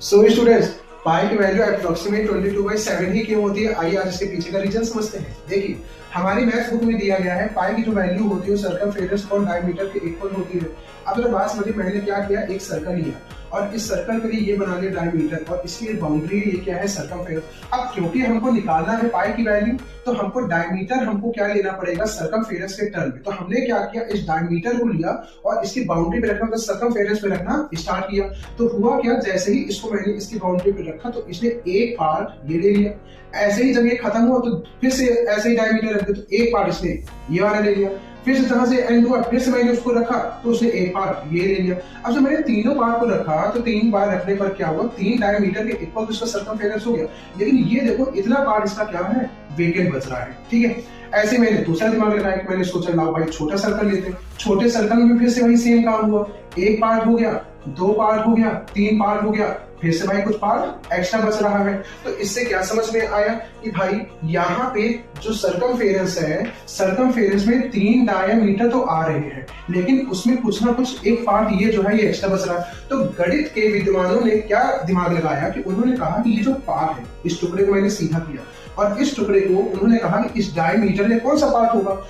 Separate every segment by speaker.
Speaker 1: So students, पाई की value approximate 22/7 ही क्यों होती है? आइए आज इसके पीछे का रीजन समझते हैं। देखिए, हमारी मैथ्स बुक में दिया गया है पाई की जो वैल्यू होती है वो सर्कमफेरेंस और डायमीटर के इक्वल होती है। अब तो बात समझिए, मैंने क्या किया, एक सर्कल लिया और इस सर्कल के लिए ये बना लिया डायमीटर और इसकी बाउंड्री ये क्या है, सर्कमफेरेंस। अब क्योंकि हमको निकालना है पाई की वैल्यू, तो हमको डायमीटर हमको क्या लेना पड़ेगा, सर्कमफेरेंस के टर्म में। तो हमने क्या किया, इस डायमीटर को लिया और इसकी बाउंड्री पे रखना, मतलब सर्कमफेरेंस पे रखना स्टार्ट किया। तो हुआ क्या, जैसे ही इसको मैंने इसकी बाउंड्री पे रखा तो इसने एक पार्ट ये ले लिया। ऐसे ही जब ये खत्म हुआ तो फिर से ऐसे ही डायमीटर रख दिया, तो एक पार्ट इसने ये वाला ले लिया। फिर से जहां से एंड हुआ फिर से मैंने उसको रखा तो उसने एक पार्ट ये ले लिया। अब जब मैंने तीनों पार्ट को रखा तो तीन बार रखने पर क्या हुआ, 3 डायमीटर के इक्वल तो इसका सर्कमफेरेंस हो गया। लेकिन ये देखो, इतना पार्ट इसका क्या है, वेकेंट बच रहा है। ठीक है, ऐसे मैंने दूसरा दिमाग लगाया कि मैंने सोचा लाओ भाई छोटा सर्कल लेते हैं। छोटे सर्कल में फिर से वही सेम काम हुआ, एक पार्ट हो गया, 2 पार्ट हो गया, 3 पार्ट हो गया, फिर से भाई कुछ पार्ट एक्स्ट्रा बच रहा है। तो इससे क्या समझ में आया कि भाई यहाँ पे जो सर्कमफेरेंस है, सर्कमफेरेंस में 3 डायमीटर तो आ रहे हैं, लेकिन उसमें कुछ ना कुछ एक पार्ट ये जो है ये एक्स्ट्रा बच रहा है। तो गणित के विद्वानों ने क्या दिमाग लगाया कि उन्होंने कहा कि ये जो पार्ट है, इस टुकड़े को मैंने सीधा किया और इस टुकड़े को उन्होंने कहा कि इस डायमीटर में कौन सा पार्ट होगा,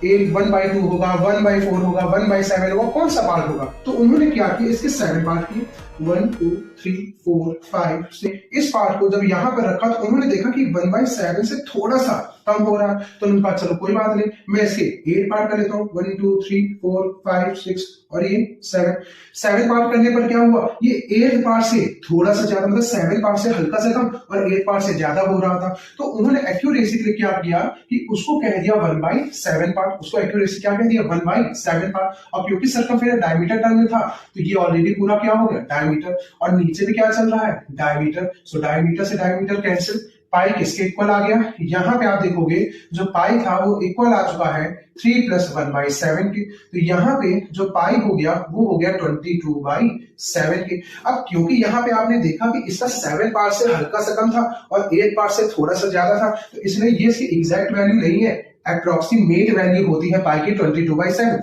Speaker 1: एक 1/2 होगा, 1/4 होगा, 1/7 होगा, कौन सा पार्ट होगा। तो उन्होंने क्या किया, इसके 7 पार्ट किए, 1 2 3 4 5 6। इस पार्ट को जब यहाँ पर रखा तो उन्होंने देखा कि 1/7 से थोड़ा सा कम हो रहा है। तो उन्होंने कहा चलो कोई बात नहीं, मैं इसके 8 पार्ट कर लेता हूँ, 1 2 3 4 5 6 और ये 7 पार्ट करने पर क्या हुआ, ये 8 पार्ट से थोड़ा सा ज्यादा, मतलब 7 पार्ट से हल्का सा कम और 8 पार्ट से ज्यादा हो रहा था। तो उन्होंने एक्यूरेसी के लिए क्या किया कि उसको कह दिया 1/7 पार्ट, उसको एक्यूरेसी क्या कह दिया, 1/7 पार्ट। और क्योंकि सर्कमफेरेंस डायमीटर टर्म में था तो ये ऑलरेडी पूरा क्या हो गया, डायमीटर। और नीचे भी क्या चल रहा है, डायमीटर। सो डायमीटर से डायमीटर कैंसिल, पाई किसके इक्वल आ गया, यहाँ पे आप देखोगे जो पाई था वो इक्वल आ चुका है 3 + 1/7 के। तो यहाँ पे जो पाई हो गया वो हो गया 22/7 के। अब क्योंकि यहाँ पे आपने देखा कि इसका 7 पार्ट से हल्का सा कम था और 8 पार्ट से थोड़ा सा ज्यादा था, तो इसलिए ये इसकी एग्जैक्ट वैल्यू नहीं है, अप्रोक्सीमेट वैल्यू होती है पाई की 22/7।